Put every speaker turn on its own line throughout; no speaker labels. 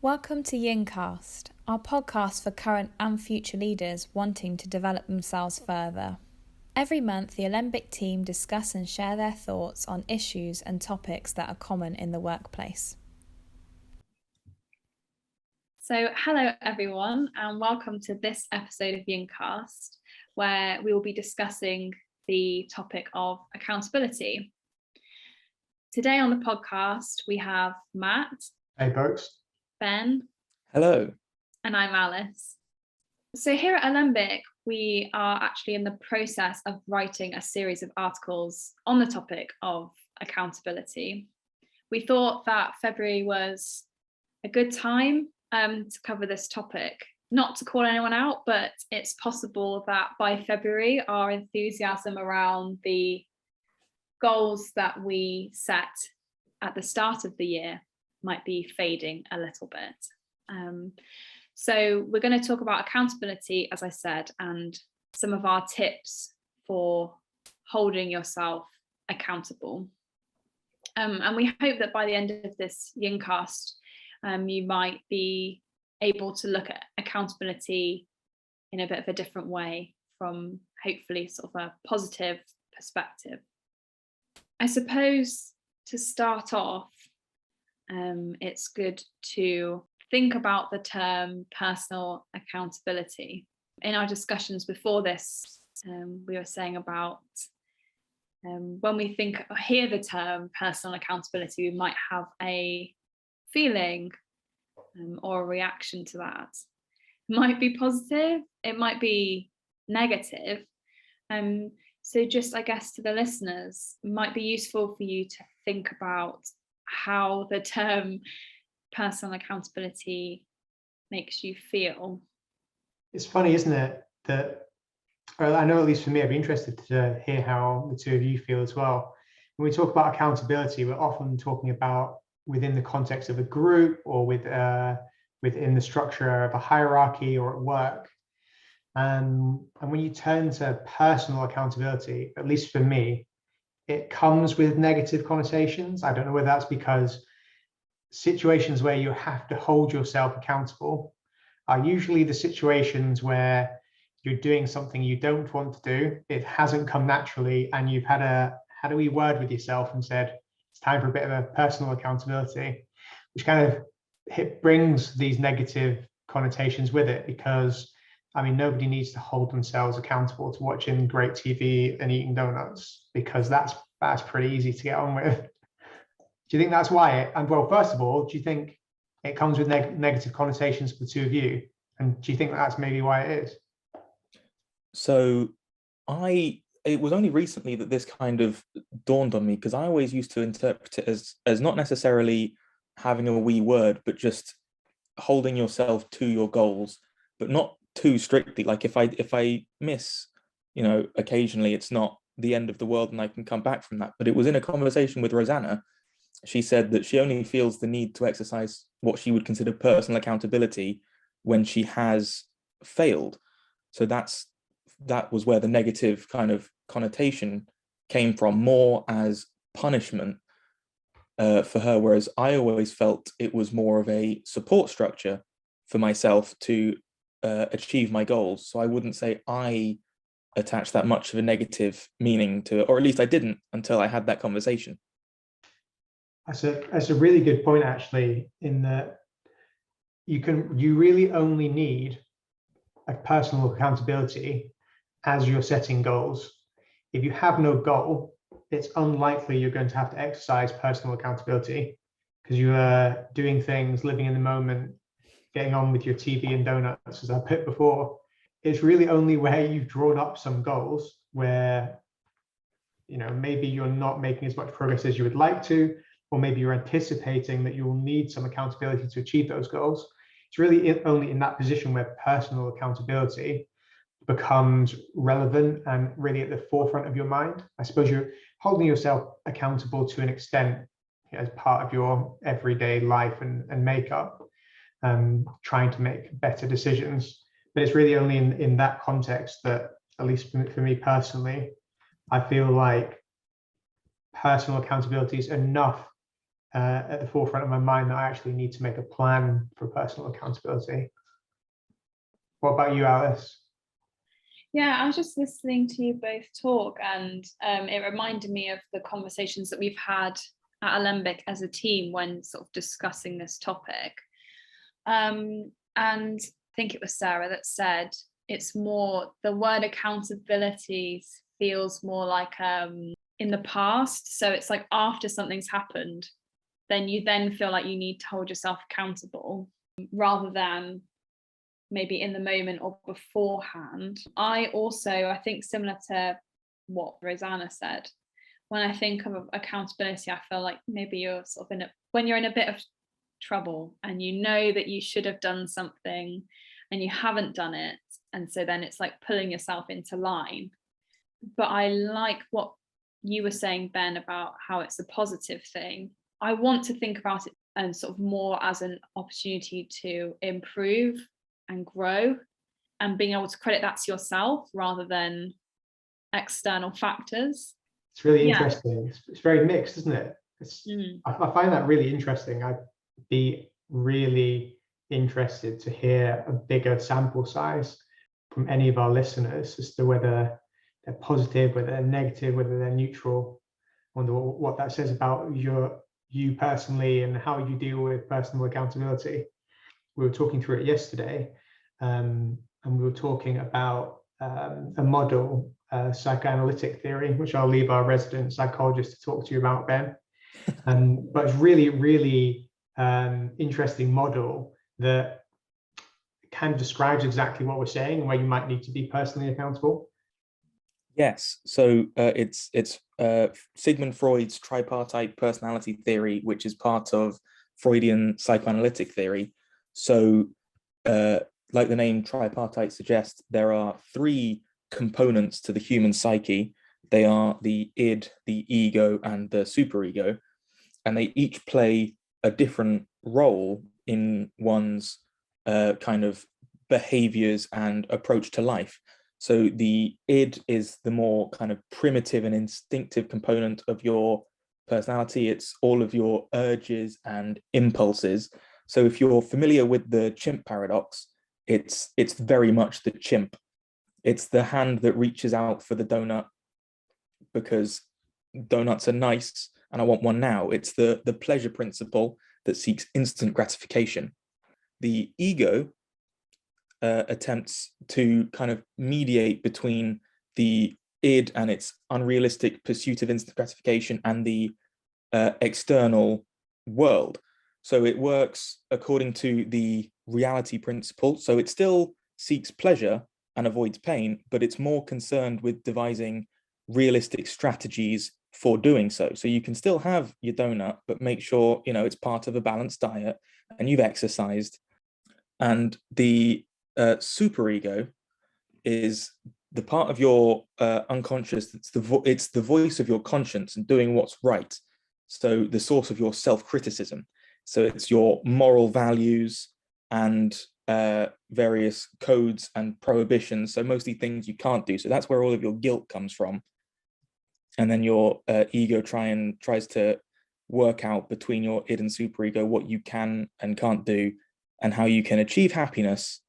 Welcome to Yincast, our podcast for current and future leaders wanting to develop themselves further. Every month, the Alembic team discuss and share their thoughts on issues and topics that are common in the workplace.
So, hello everyone, and welcome to this episode of Yincast, where we will be discussing the topic of accountability. Today on the podcast, we have Matt.
Hey folks.
Ben.
Hello.
And I'm Alice. So here at Alembic, we are actually in the process of writing a series of articles on the topic of accountability. We thought that February was a good time to cover this topic. Not to call anyone out, but it's possible that by February, our enthusiasm around the goals that we set at the start of the year might be fading a little bit. So we're going to talk about accountability, as I said, and some of our tips for holding yourself accountable. And we hope that by the end of this Yincast, you might be able to look at accountability in a bit of a different way from hopefully sort of a positive perspective. I suppose to start off, it's good to think about the term personal accountability. In our discussions before this, we were saying about when we hear the term personal accountability, we might have a feeling or a reaction to that. It might be positive, it might be negative. So just, I guess, to the listeners, it might be useful for you to think about how the term personal accountability makes you feel.
It's funny, isn't it, that, well, I know at least for me, I'd be interested to hear how the two of you feel as well. When we talk about accountability, we're often talking about within the context of a group or within the structure of a hierarchy or at work. And when you turn to personal accountability, at least for me, it comes with negative connotations. I don't know whether that's because situations where you have to hold yourself accountable are usually the situations where you're doing something you don't want to do. It hasn't come naturally, and you've had a wee word with yourself and said, it's time for a bit of a personal accountability, which kind of brings these negative connotations with it, because I mean, nobody needs to hold themselves accountable to watching great TV and eating donuts, because that's pretty easy to get on with. Do you think that's why and well, first of all, do you think it comes with negative connotations for the two of you? And do you think that's maybe why it is?
So it was only recently that this kind of dawned on me, because I always used to interpret it as not necessarily having a wee word, but just holding yourself to your goals, but not too strictly. Like if I miss, occasionally, it's not the end of the world and I can come back from that. But it was in a conversation with Rosanna. She said that she only feels the need to exercise what she would consider personal accountability when she has failed. So that was where the negative kind of connotation came from, more as punishment for her, whereas I always felt it was more of a support structure for myself to achieve my goals. So I wouldn't say I attached that much of a negative meaning to it, or at least I didn't until I had that conversation.
That's a really good point, actually, in that you really only need a personal accountability as you're setting goals. If you have no goal, it's unlikely you're going to have to exercise personal accountability, because you are doing things, living in the moment, getting on with your TV and donuts, as I put before. It's really only where you've drawn up some goals where, maybe you're not making as much progress as you would like to, or maybe you're anticipating that you will need some accountability to achieve those goals. It's really only in that position where personal accountability becomes relevant and really at the forefront of your mind. I suppose you're holding yourself accountable to an extent as part of your everyday life and makeup, trying to make better decisions. But it's really only in that context that, at least for me personally, I feel like personal accountability is enough at the forefront of my mind that I actually need to make a plan for personal accountability. What about you, Alice?
Yeah, I was just listening to you both talk, and it reminded me of the conversations that we've had at Alembic as a team when sort of discussing this topic. And I think it was Sarah that said it's more, the word accountability feels more like in the past. So it's like after something's happened, then you then feel like you need to hold yourself accountable rather than maybe in the moment or beforehand. I think similar to what Rosanna said, when I think of accountability, I feel like maybe you're sort of when you're in a bit of trouble and you know that you should have done something and you haven't done it. And so then it's like pulling yourself into line. But I like what you were saying, Ben, about how it's a positive thing. I want to think about it and sort of more as an opportunity to improve and grow, and being able to credit that to yourself rather than external factors.
It's really interesting. It's very mixed, isn't it? I find that really interesting. I'd be really interested to hear a bigger sample size from any of our listeners as to whether they're positive, whether they're negative, whether they're neutral. I wonder what that says about you personally and how you deal with personal accountability. We were talking through it yesterday, and we were talking about a model, Psychoanalytic Theory, which I'll leave our resident psychologist to talk to you about, Ben. But it's really, really interesting model that kind of describes exactly what we're saying and where you might need to be personally accountable.
Yes, so it's Sigmund Freud's Tripartite personality theory, which is part of Freudian psychoanalytic theory. So like the name tripartite suggests, there are three components to the human psyche. They are the id, the ego, and the superego, and they each play a different role in one's kind of behaviors and approach to life. So the id is the more kind of primitive and instinctive component of your personality. It's all of your urges and impulses. So if you're familiar with the Chimp Paradox, it's very much the chimp. It's the hand that reaches out for the donut because donuts are nice and I want one now. It's the pleasure principle that seeks instant gratification. The ego attempts to kind of mediate between the id and its unrealistic pursuit of instant gratification and the external world. So it works according to the reality principle. So it still seeks pleasure and avoids pain, but it's more concerned with devising realistic strategies for doing so. So you can still have your donut, but make sure, it's part of a balanced diet and you've exercised. And the superego is the part of your unconscious. It's the voice of your conscience and doing what's right. So the source of your self-criticism. So it's your moral values and various codes and prohibitions. So mostly things you can't do. So that's where all of your guilt comes from. And then your ego tries to work out between your id and superego what you can and can't do and how you can achieve happiness,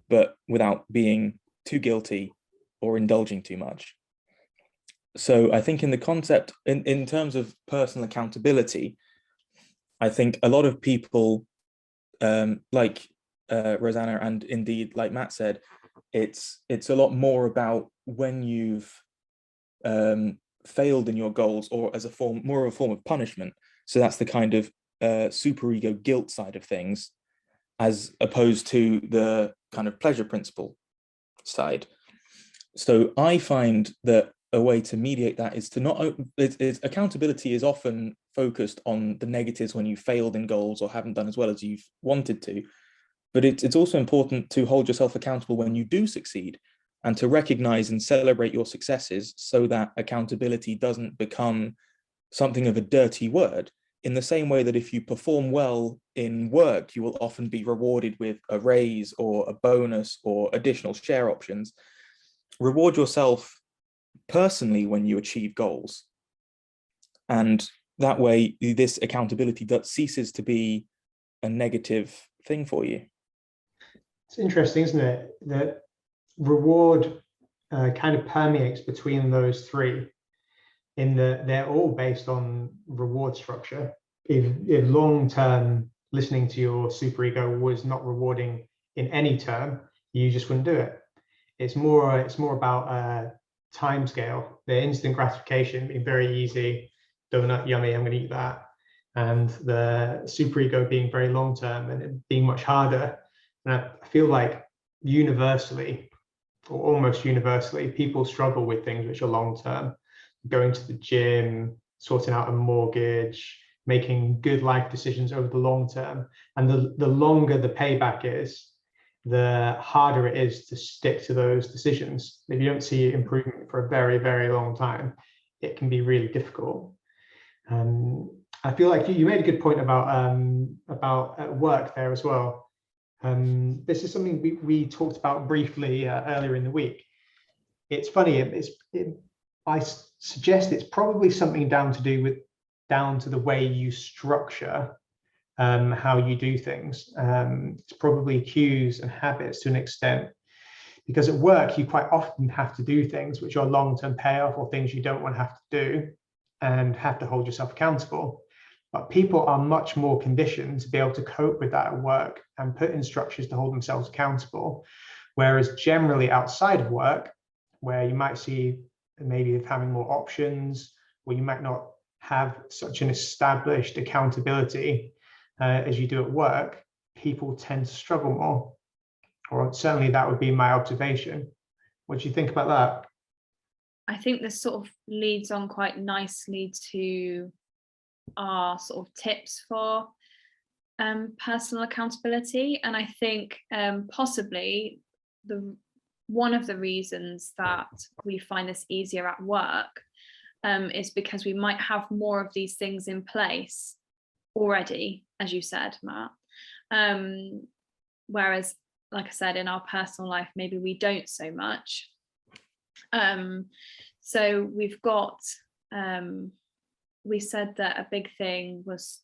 but without being too guilty or indulging too much. So I think in the concept, in terms of personal accountability, I think a lot of people, like Rosanna and indeed like Matt said, it's a lot more about when you've failed in your goals or as more of a form of punishment. So that's the kind of superego guilt side of things, as opposed to the kind of pleasure principle side. So I find that a way to mediate that is to accountability is often focused on the negatives when you failed in goals or haven't done as well as you've wanted to. But it's also important to hold yourself accountable when you do succeed and to recognize and celebrate your successes so that accountability doesn't become something of a dirty word. In the same way that if you perform well in work, you will often be rewarded with a raise or a bonus or additional share options. Reward yourself personally when you achieve goals. And that way, this accountability that ceases to be a negative thing for you.
It's interesting, isn't it, that reward kind of permeates between those three, in that they're all based on reward structure. If long-term listening to your superego was not rewarding in any term, you just wouldn't do it. It's more about time scale, the instant gratification being very easy, donut, yummy, I'm going to eat that, and the superego being very long-term and it being much harder. And I feel like universally, or almost universally, people struggle with things which are long-term. Going to the gym, sorting out a mortgage, making good life decisions over the long term. And the longer the payback is, the harder it is to stick to those decisions. If you don't see improvement for a very, very long time, it can be really difficult. I feel like you made a good point about work there as well. This is something we talked about briefly earlier in the week. It's funny. I suggest it's probably something down to the way you structure how you do things. It's probably cues and habits to an extent, because at work you quite often have to do things which are long-term payoff or things you don't want to have to do and have to hold yourself accountable. But people are much more conditioned to be able to cope with that at work and put in structures to hold themselves accountable. Whereas generally outside of work, where you might see maybe of having more options, or you might not have such an established accountability as you do at work, people tend to struggle more. Or certainly that would be my observation. What do you think about that?
I think this sort of leads on quite nicely to our sort of tips for personal accountability. And I think possibly one of the reasons that we find this easier at work is because we might have more of these things in place already, as you said, Matt. Whereas, like I said, in our personal life, maybe we don't so much. So we've got, we said that a big thing was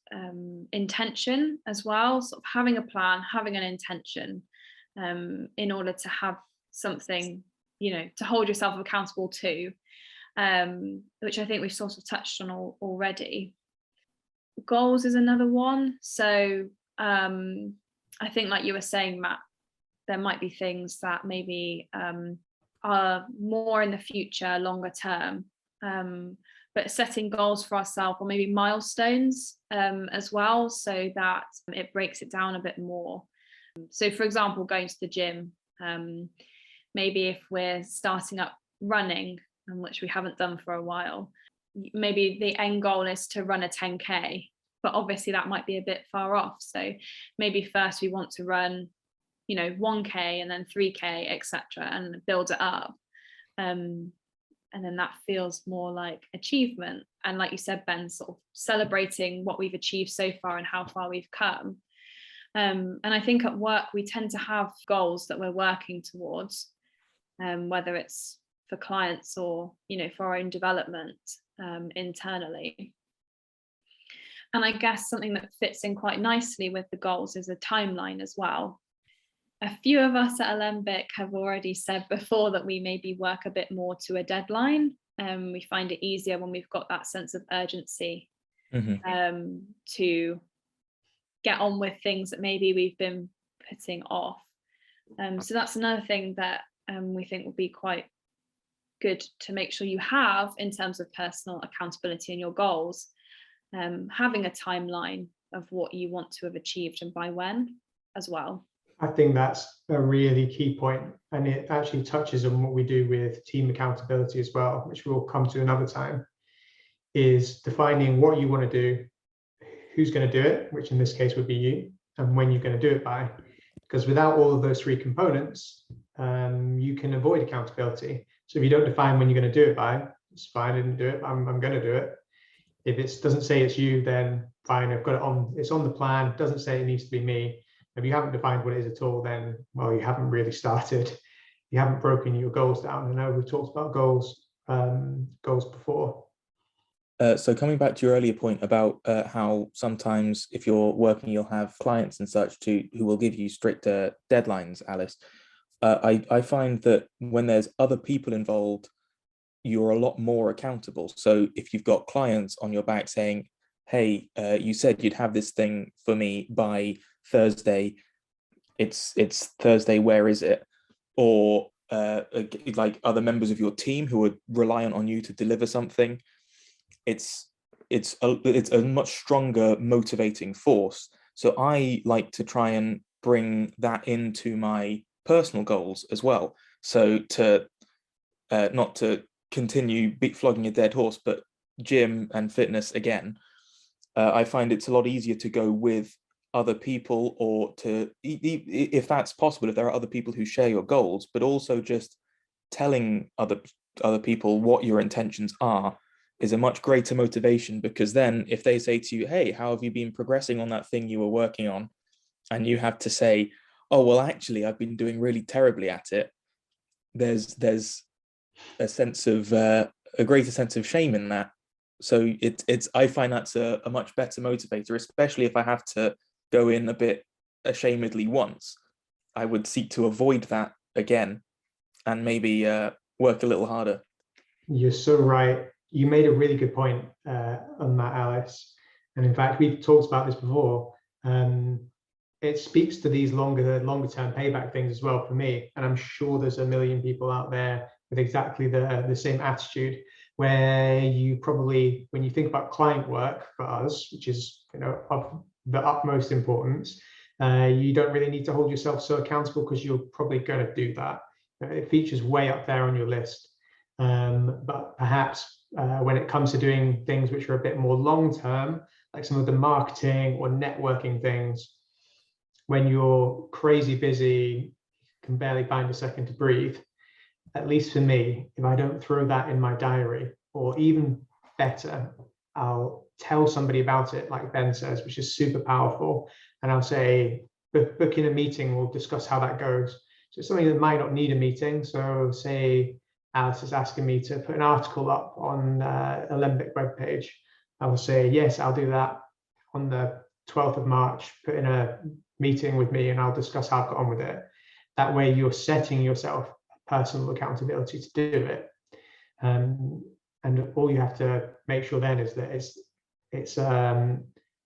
intention as well, sort of having a plan, having an intention in order to have something, to hold yourself accountable to, which I think we've sort of touched on already. Goals is another one. So I think, like you were saying, Matt, there might be things that maybe are more in the future, longer term, but setting goals for ourselves, or maybe milestones as well, so that it breaks it down a bit more. So for example, going to the gym, maybe if we're starting up running, which we haven't done for a while, maybe the end goal is to run a 10k, but obviously that might be a bit far off. So maybe first we want to run 1k and then 3k, etc., and build it up, and then that feels more like achievement. And like you said, Ben, sort of celebrating what we've achieved so far and how far we've come. And I think at work we tend to have goals that we're working towards, whether it's for clients or for our own development internally. And I guess something that fits in quite nicely with the goals is a timeline as well. A few of us at Alembic have already said before that we maybe work a bit more to a deadline. We find it easier when we've got that sense of urgency to get on with things that maybe we've been putting off. So that's another thing that we think will be quite good to make sure you have in terms of personal accountability and your goals, having a timeline of what you want to have achieved and by when as well.
I think that's a really key point, and it actually touches on what we do with team accountability as well, which we'll come to another time, is defining what you want to do, who's going to do it, which in this case would be you, and when you're going to do it by. Because without all of those three components, you can avoid accountability. So if you don't define when you're going to do it by, it's fine, I didn't do it, I'm going to do it. If it doesn't say it's you, then fine, I've got it on, it's on the plan, doesn't say it needs to be me. If you haven't defined what it is at all, then, well, you haven't really started. You haven't broken your goals down. I know we've talked about goals before.
So coming back to your earlier point about how sometimes if you're working, you'll have clients and such who will give you stricter deadlines, Alice. I find that when there's other people involved, you're a lot more accountable. So if you've got clients on your back saying, hey, you said you'd have this thing for me by Thursday, it's Thursday, where is it? Or like other members of your team who are reliant on you to deliver something, it's a much stronger motivating force. So I like to try and bring that into my personal goals as well. So to not to continue flogging a dead horse, but gym and fitness again, I find it's a lot easier to go with other people, or to, if that's possible, if there are other people who share your goals, but also just telling other people what your intentions are is a much greater motivation, because then if they say to you, hey, how have you been progressing on that thing you were working on? And you have to say, oh, well, actually, I've been doing really terribly at it. There's a sense of a greater sense of shame in that. So I find that's a much better motivator, especially if I have to go in a bit ashamedly once. I would seek to avoid that again and maybe work a little harder.
You're so right. You made a really good point on that, Alice. And in fact, we've talked about this before. It speaks to these longer term payback things as well for me. And I'm sure there's a million people out there with exactly the same attitude, where you probably, when you think about client work for us, which is, of the utmost importance, you don't really need to hold yourself so accountable, because you're probably going to do that. It features way up there on your list. But perhaps when it comes to doing things which are a bit more long term, like some of the marketing or networking things, when you're crazy busy, can barely find a second to breathe, at least for me, if I don't throw that in my diary, or even better, I'll tell somebody about it, like Ben says, which is super powerful. And I'll say, book in a meeting, we'll discuss how that goes. So it's something that might not need a meeting. So say Alice is asking me to put an article up on Alembic webpage. I will say, yes, I'll do that on the 12th of March, put in a meeting with me and I'll discuss how I've got on with it. That way you're setting yourself personal accountability to do it. And all you have to make sure then is that it's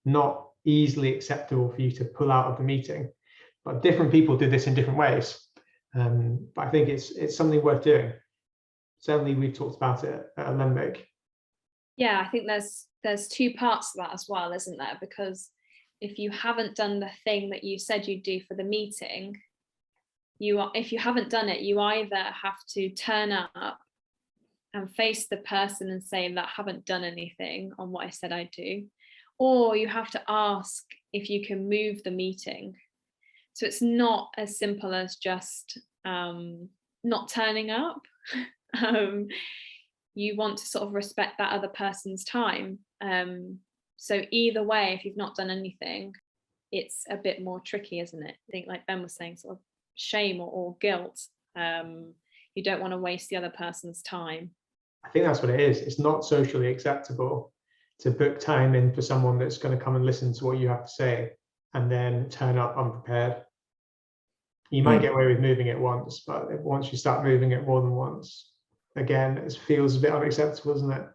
not easily acceptable for you to pull out of the meeting. But different people do this in different ways. But I think it's something worth doing. Certainly we've talked about it at Alembic.
Yeah, I think there's two parts to that as well, isn't there? Because if you haven't done the thing that you said you'd do for the meeting, if you haven't done it, you either have to turn up and face the person and say that I haven't done anything on what I said I'd do, or you have to ask if you can move the meeting. So it's not as simple as just not turning up. You want to sort of respect that other person's time. So either way, if you've not done anything, it's a bit more tricky, isn't it? I think, like Ben was saying, sort of shame or guilt. You don't want to waste the other person's time.
I think that's what it is. It's not socially acceptable to book time in for someone that's going to come and listen to what you have to say and then turn up unprepared. You might get away with moving it once, but once you start moving it more than once, again, it feels a bit unacceptable, isn't it?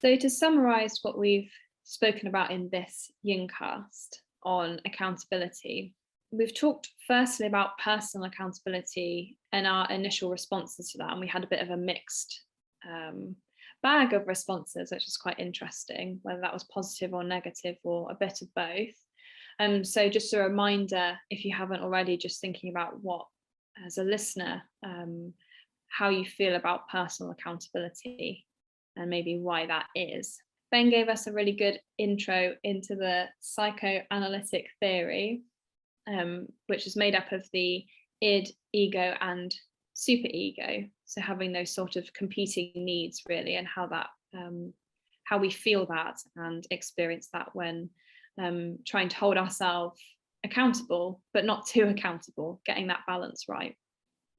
So to summarize what we've spoken about in this Yincast on accountability, we've talked firstly about personal accountability and our initial responses to that, and we had a bit of a mixed bag of responses, which is quite interesting, whether that was positive or negative or a bit of both. So just a reminder, if you haven't already, just thinking about what, as a listener, how you feel about personal accountability and maybe why that is. Ben gave us a really good intro into the psychoanalytic theory, which is made up of the id, ego, and superego. So having those sort of competing needs, really, and how that, how we feel that and experience that when trying to hold ourselves accountable, but not too accountable, getting that balance right.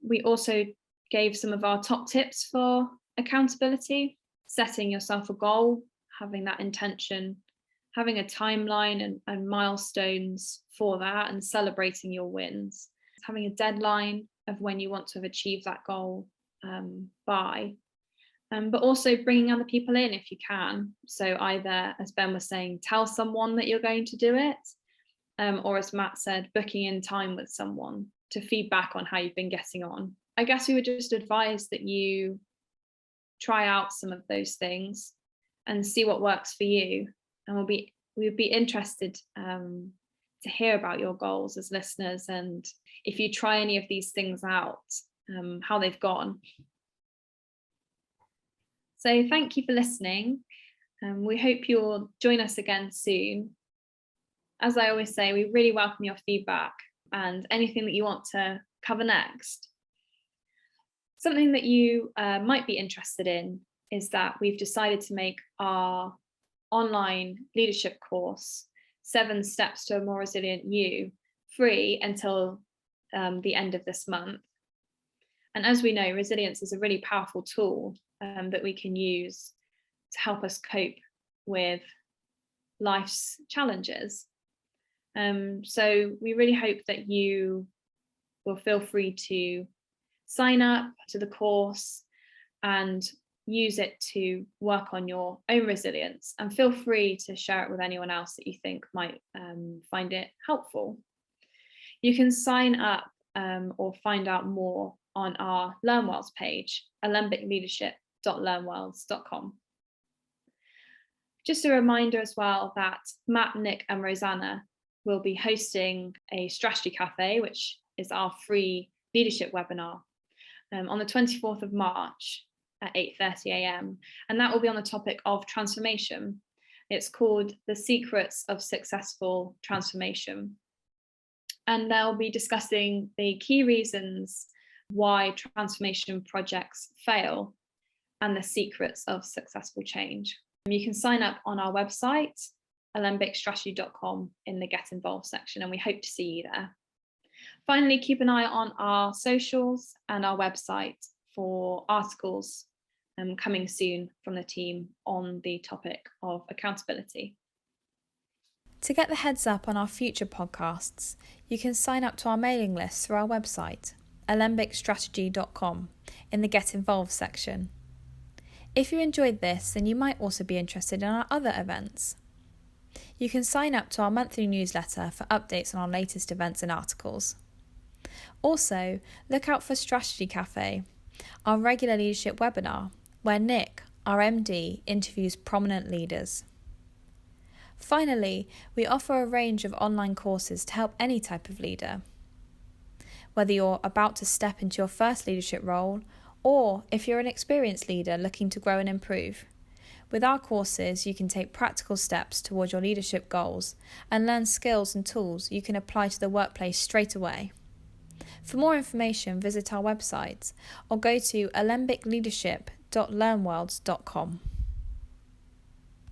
We also gave some of our top tips for accountability. setting yourself a goal, having that intention, having a timeline and milestones for that, and celebrating your wins, having a deadline of when you want to have achieved that goal by, but also bringing other people in if you can. So either, as Ben was saying, tell someone that you're going to do it, or as Matt said, booking in time with someone to feedback on how you've been getting on. I guess we would just advise that you try out some of those things and see what works for you. And we would be interested to hear about your goals as listeners, and if you try any of these things out, how they've gone. So thank you for listening. We hope you'll join us again soon. As I always say, we really welcome your feedback and anything that you want to cover next. Something that you might be interested in is that we've decided to make our online leadership course, 7 Steps to a More Resilient You, free until the end of this month. And as we know, resilience is a really powerful tool that we can use to help us cope with life's challenges. So we really hope that you will feel free to sign up to the course and use it to work on your own resilience, and feel free to share it with anyone else that you think might find it helpful. You can sign up or find out more on our LearnWells page, alembicleadership.learnwells.com. Just a reminder as well that Matt, Nick and Rosanna will be hosting a strategy cafe, which is our free leadership webinar, on the 24th of March at 8:30 a.m. And that will be on the topic of transformation. It's called The Secrets of Successful Transformation. And they'll be discussing the key reasons why transformation projects fail and the secrets of successful change. You can sign up on our website, alembicstrategy.com, in the Get Involved section, and we hope to see you there. Finally, keep an eye on our socials and our website for articles coming soon from the team on the topic of accountability.
To get the heads up on our future podcasts, you can sign up to our mailing list through our website, alembicstrategy.com, in the Get Involved section. If you enjoyed this, then you might also be interested in our other events. You can sign up to our monthly newsletter for updates on our latest events and articles. Also, look out for Strategy Cafe, our regular leadership webinar, where Nick, our MD, interviews prominent leaders. Finally, we offer a range of online courses to help any type of leader. Whether you're about to step into your first leadership role, or if you're an experienced leader looking to grow and improve, with our courses you can take practical steps towards your leadership goals and learn skills and tools you can apply to the workplace straight away. For more information, visit our website or go to alembicleadership.learnwells.com.